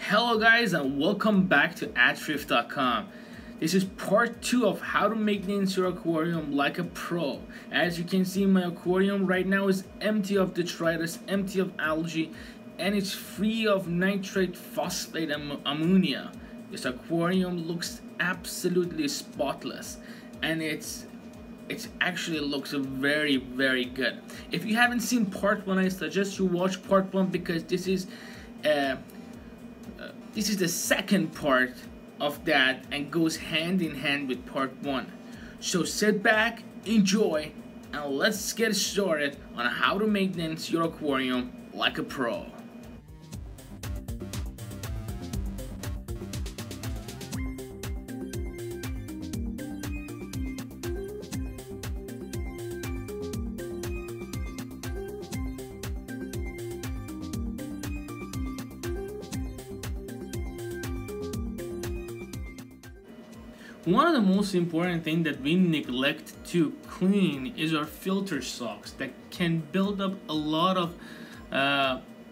Hello guys and welcome back to AtReef.com. This is part 2 of how to maintenance your aquarium like a pro. As you can see, my aquarium right now is empty of detritus, empty of algae, and it's free of nitrate, phosphate, and ammonia. This aquarium looks absolutely spotless, and it actually looks very good. If you haven't seen part 1, I suggest you watch part 1 because this is the second part of that and goes hand in hand with part 1. So sit back, enjoy, and let's get started on how to maintenance your aquarium like a pro. One of the most important things that we neglect to clean is our filter socks that can build up a lot of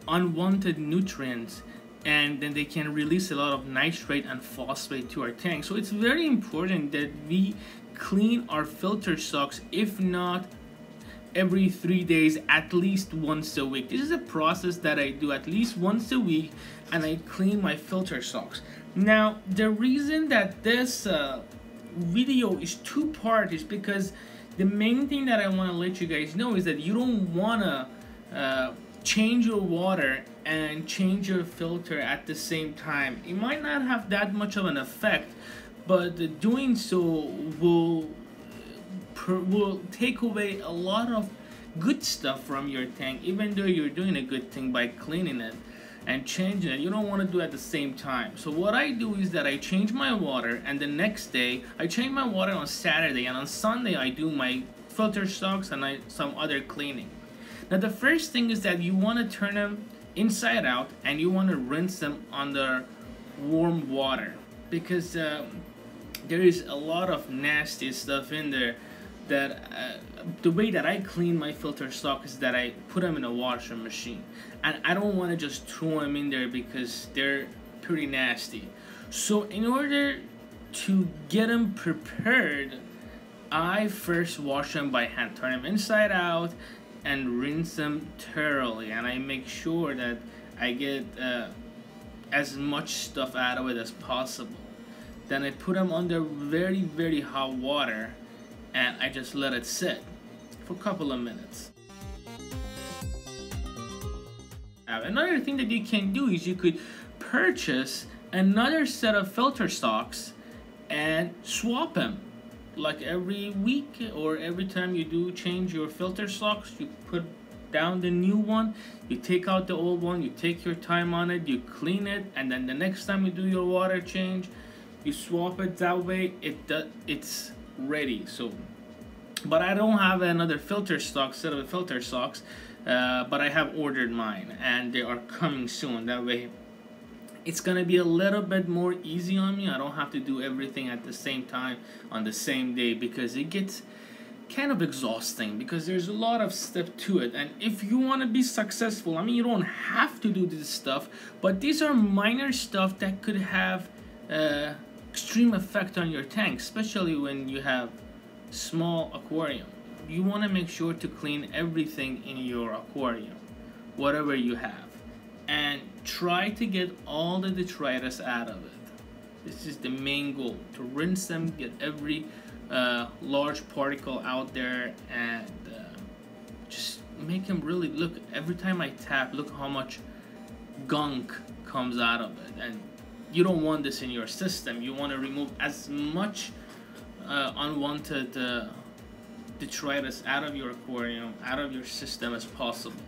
unwanted nutrients, and then they can release a lot of nitrate and phosphate to our tank. So it's very important that we clean our filter socks, if not every 3 days, at least once a week. This is a process that I do at least once a week, and I clean my filter socks. Now, the reason that this video is 2-part is because the main thing that I want to let you guys know is that you don't want to change your water and change your filter at the same time. It might not have that much of an effect, but doing so will take away a lot of good stuff from your tank. Even though you're doing a good thing by cleaning it and changing it, you don't want to do it at the same time. So what I do is that I change my water, and the next day I change my water on Saturday, and on Sunday I do my filter socks and some other cleaning. Now the first thing is that you want to turn them inside out, and you want to rinse them under warm water, because there is a lot of nasty stuff in there. That the way that I clean my filter sock is that I put them in a washer machine, and I don't want to just throw them in there because they're pretty nasty. So in order to get them prepared, I first wash them by hand, turn them inside out, and rinse them thoroughly, and I make sure that I get as much stuff out of it as possible. Then I put them under very hot water, and I just let it sit for a couple of minutes. Now, another thing that you can do is you could purchase another set of filter socks and swap them. Like every week or every time you do change your filter socks, you put down the new one, you take out the old one, you take your time on it, you clean it, and then the next time you do your water change, you swap it. That way it's ready. So, but I don't have another filter stock set of filter socks, but I have ordered mine, and they are coming soon. That way it's gonna be a little bit more easy on me. I don't have to do everything at the same time on the same day, because it gets kind of exhausting, because there's a lot of step to it. And if you want to be successful, I mean, you don't have to do this stuff, but these are minor stuff that could have extreme effect on your tank, especially when you have small aquarium. You want to make sure to clean everything in your aquarium, whatever you have, and try to get all the detritus out of it. This is the main goal, to rinse them, get every large particle out there, and just make them really look. Every time I tap, look how much gunk comes out of it. And you don't want this in your system. You want to remove as much unwanted detritus out of your aquarium, out of your system as possible.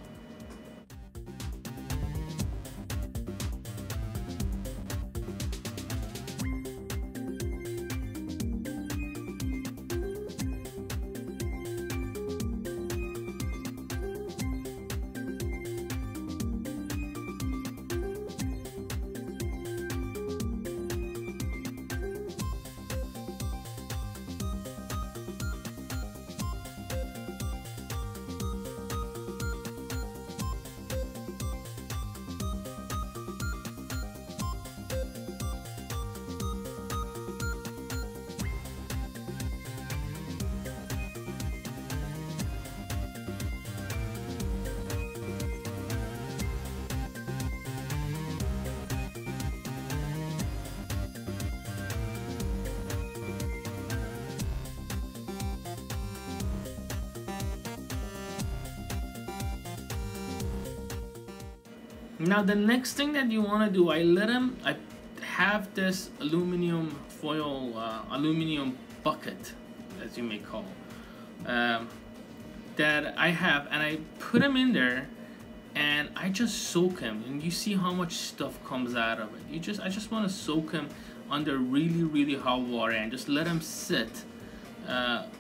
Now the next thing that you want to do, I have this aluminum foil, aluminum bucket, as you may call, that I have, and I put them in there, and I just soak them, and you see how much stuff comes out of it. I just want to soak them under really hot water and just let them sit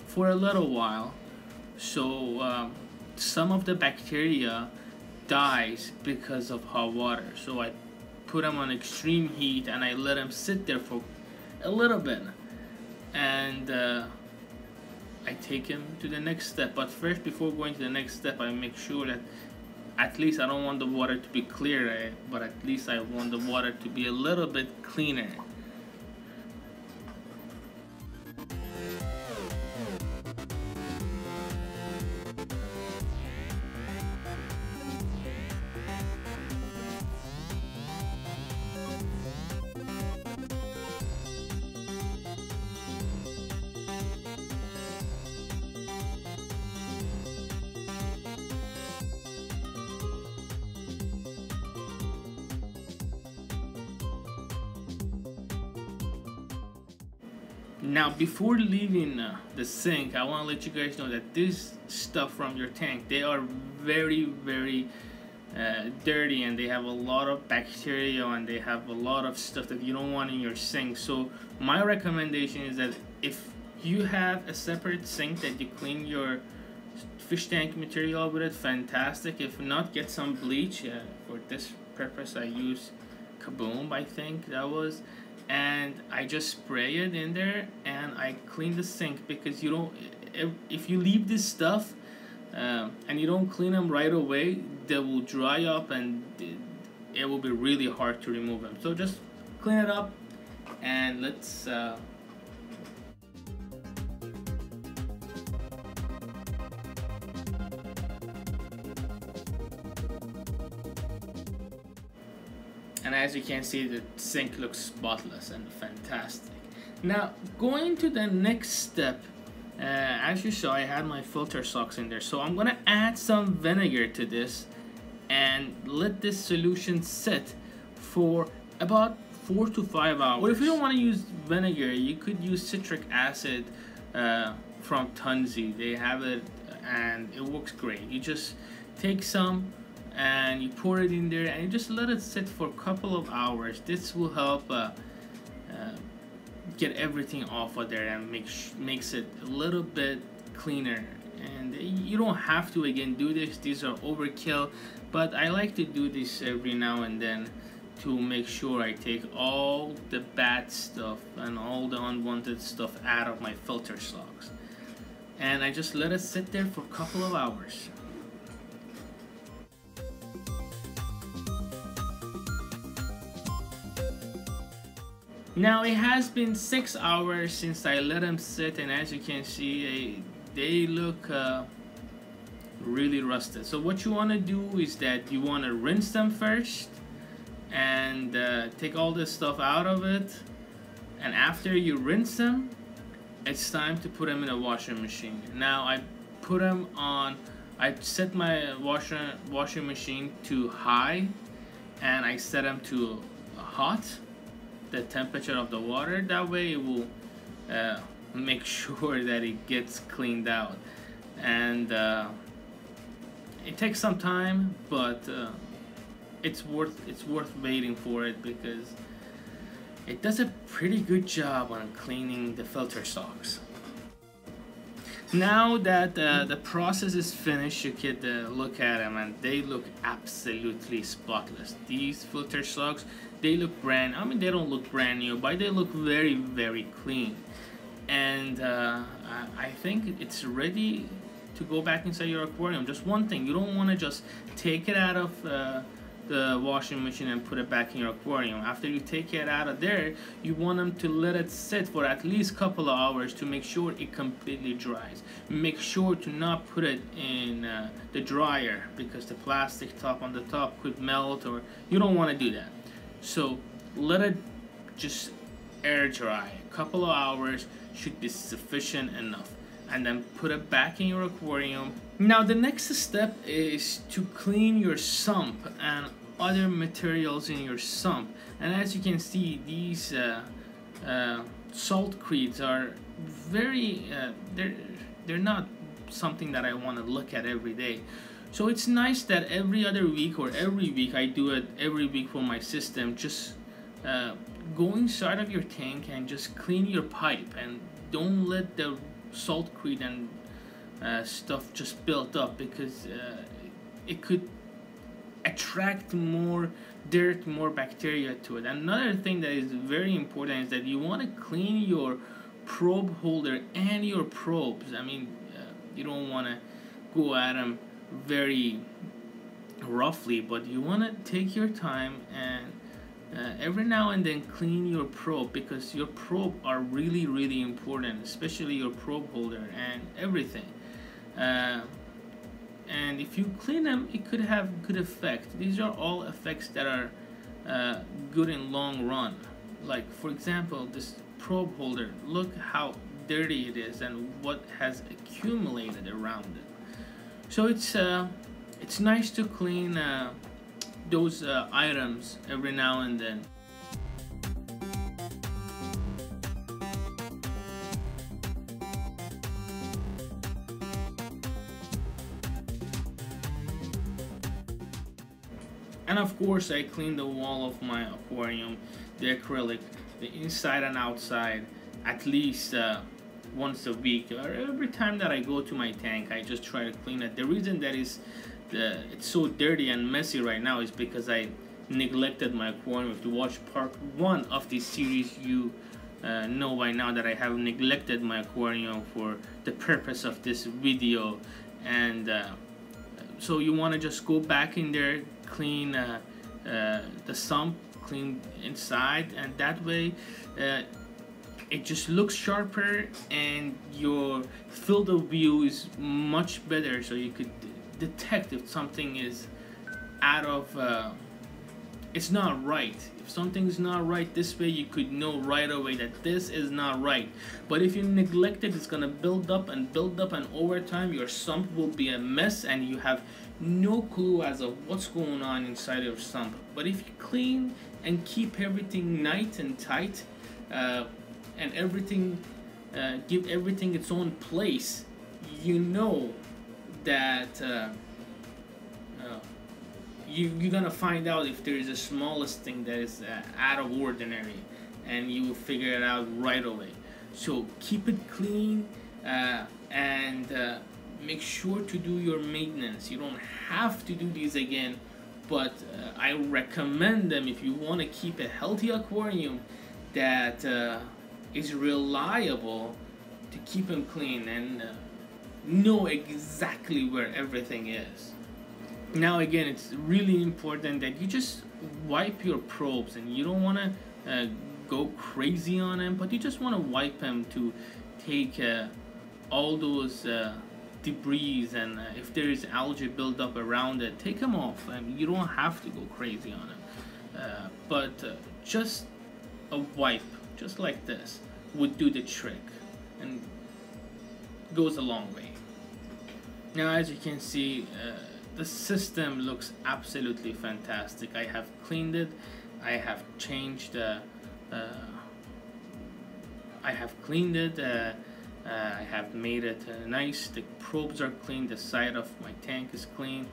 for a little while, so some of the bacteria dies because of hot water. So I put them on extreme heat and I let them sit there for a little bit, and I take them to the next step. But first, before going to the next step, I make sure that at least I don't want the water to be clear, but at least I want the water to be a little bit cleaner. Now, before leaving the sink, I want to let you guys know that this stuff from your tank, they are very dirty, and they have a lot of bacteria, and they have a lot of stuff that you don't want in your sink. So my recommendation is that if you have a separate sink that you clean your fish tank material with, it fantastic. If not, get some bleach. For this purpose I use Kaboom, I think that was, and I just spray it in there and I clean the sink, because you don't, if you leave this stuff and you don't clean them right away, they will dry up and it will be really hard to remove them. So just clean it up, and let's and as you can see, the sink looks spotless and fantastic. Now, going to the next step, as you saw, I had my filter socks in there, so I'm gonna add some vinegar to this and let this solution sit for about 4 to 5 hours. Or if you don't want to use vinegar, you could use citric acid from Tunzi. They have it and it works great. You just take some and you pour it in there and you just let it sit for a couple of hours. This will help get everything off of there and makes it a little bit cleaner. And you don't have to again do this, these are overkill, but I like to do this every now and then to make sure I take all the bad stuff and all the unwanted stuff out of my filter socks. And I just let it sit there for a couple of hours. Now it has been 6 hours since I let them sit, and as you can see, they look really rusted. So what you want to do is that you want to rinse them first and take all this stuff out of it, and after you rinse them, it's time to put them in a washing machine. Now I put them on, I set my washing machine to high, and I set them to hot, the temperature of the water. That way it will make sure that it gets cleaned out. And it takes some time, but it's worth waiting for it, because it does a pretty good job on cleaning the filter socks. Now that the process is finished, you could look at them, and they look absolutely spotless. These filter socks, they look I mean, they don't look brand new, but they look very clean. And I think it's ready to go back inside your aquarium. Just one thing, you don't want to just take it out of the washing machine and put it back in your aquarium. After you take it out of there, you want them to let it sit for at least a couple of hours to make sure it completely dries. Make sure to not put it in the dryer, because the plastic top on the top could melt, or you don't want to do that. So let it just air dry. A couple of hours should be sufficient enough, and then put it back in your aquarium. Now the next step is to clean your sump, and other materials in your sump. And as you can see, these saltcretes are very they're not something that I want to look at every day. So it's nice that every other week or every week, I do it every week for my system, just go inside of your tank and just clean your pipe, and don't let the saltcrete and stuff just build up, because it could attract more dirt, more bacteria to it. Another thing that is very important is that you want to clean your probe holder and your probes. I mean, you don't want to go at them very roughly, but you want to take your time and every now and then clean your probe, because your probe are really important, especially your probe holder and everything. And if you clean them, it could have good effect. These are all effects that are good in long run. Like, for example, this probe holder, look how dirty it is and what has accumulated around it. So it's nice to clean those items every now and then. And of course, I clean the wall of my aquarium, the acrylic, the inside and outside, at least once a week, or every time that I go to my tank. I just try to clean it. The reason that it's so dirty and messy right now is because I neglected my aquarium. If you watch part 1 of this series, you know by now that I have neglected my aquarium for the purpose of this video. And so you want to just go back in there, clean the sump, clean inside, and that way it just looks sharper and your field of view is much better, so you could detect if something is out of it's not right. If something's not right, this way you could know right away that this is not right. But if you neglect it, it's gonna build up, and over time your sump will be a mess and you have no clue as of what's going on inside your sump. But if you clean and keep everything nice and tight, and everything, give everything its own place, you know that you're gonna find out if there is the smallest thing that is out of ordinary, and you will figure it out right away. So keep it clean, and make sure to do your maintenance. You don't have to do these again, but I recommend them if you want to keep a healthy aquarium that is reliable, to keep them clean and know exactly where everything is. Now again, it's really important that you just wipe your probes, and you don't want to go crazy on them, but you just want to wipe them to take all those debris, and if there is algae build up around it, take them off. I mean, you don't have to go crazy on them, but just a wipe just like this would do the trick and goes a long way. Now as you can see, the system looks absolutely fantastic. I have cleaned it, I have changed I have cleaned it, I have made it nice. The probes are clean, the side of my tank is clean,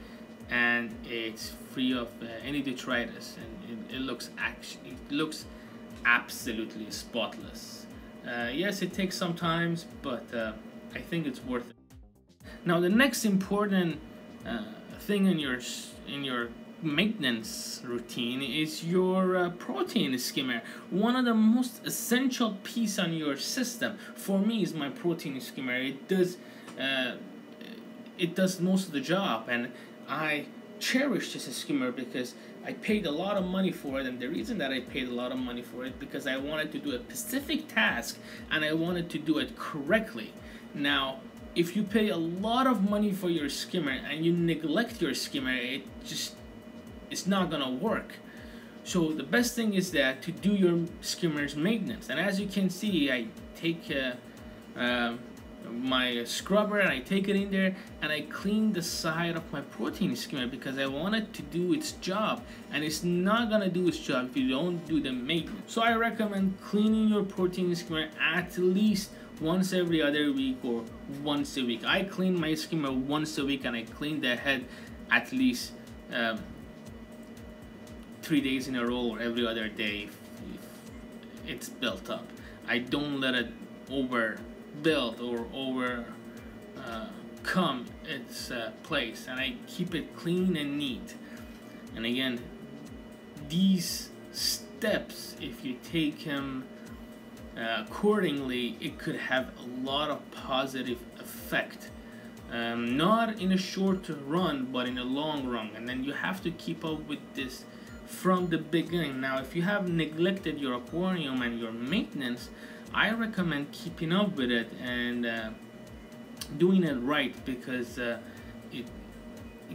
and it's free of any detritus, and it looks absolutely spotless. Yes, it takes some time, but I think it's worth it. Now the next important thing in your maintenance routine is your protein skimmer. One of the most essential piece on your system for me is my protein skimmer. It does most of the job, and I cherish this skimmer because I paid a lot of money for it. And the reason that I paid a lot of money for it, because I wanted to do a specific task and I wanted to do it correctly. Now if you pay a lot of money for your skimmer and you neglect your skimmer, it's not gonna work. So the best thing is that to do your skimmer's maintenance. And as you can see, I take my scrubber and I take it in there and I clean the side of my protein skimmer because I want it to do its job, and it's not gonna do its job if you don't do the maintenance. So I recommend cleaning your protein skimmer at least once every other week or once a week. I clean my skimmer once a week, and I clean the head at least 3 days in a row or every other day if it's built up. I don't let it overbuild or over come its place, and I keep it clean and neat. And again, these steps, if you take them accordingly, it could have a lot of positive effect, not in a short run but in a long run. And then you have to keep up with this from the beginning. Now if you have neglected your aquarium and your maintenance, I recommend keeping up with it and doing it right, because it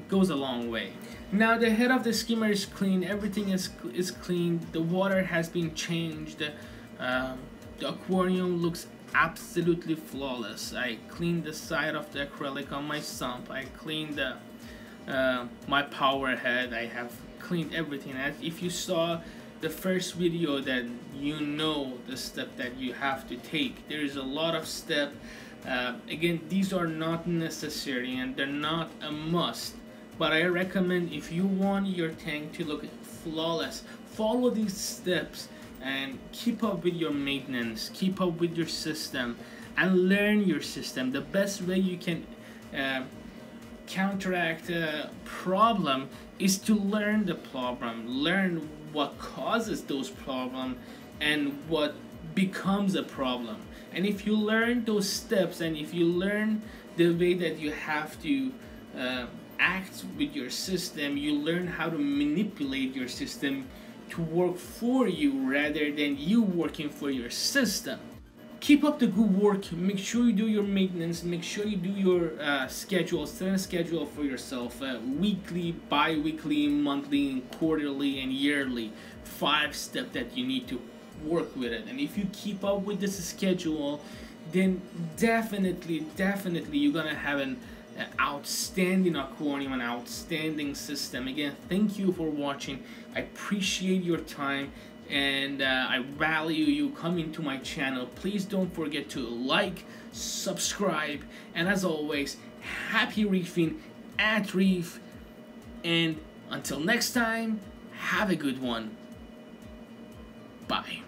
goes a long way. Now the head of the skimmer is clean, everything is clean, the water has been changed, the aquarium looks absolutely flawless. I cleaned the side of the acrylic on my sump, I cleaned my power head, I have cleaned everything. As if you saw the first video, that you know the step that you have to take. There is a lot of step. Again, these are not necessary and they're not a must, but I recommend, if you want your tank to look flawless, follow these steps and keep up with your maintenance, keep up with your system, and learn your system. The best way you can counteract a problem is to learn the problem, learn what causes those problems and what becomes a problem. And if you learn those steps, and if you learn the way that you have to act with your system, you learn how to manipulate your system to work for you rather than you working for your system. Keep up the good work, make sure you do your maintenance, make sure you do your schedule, set a schedule for yourself, weekly, bi-weekly, monthly, and quarterly, and yearly. 5 steps that you need to work with it. And if you keep up with this schedule, then definitely you're gonna have an outstanding aquarium, an outstanding system. Again, thank you for watching. I appreciate your time, and I value you coming to my channel. Please don't forget to like, subscribe, and as always, happy reefing at Reef. And until next time, have a good one. Bye.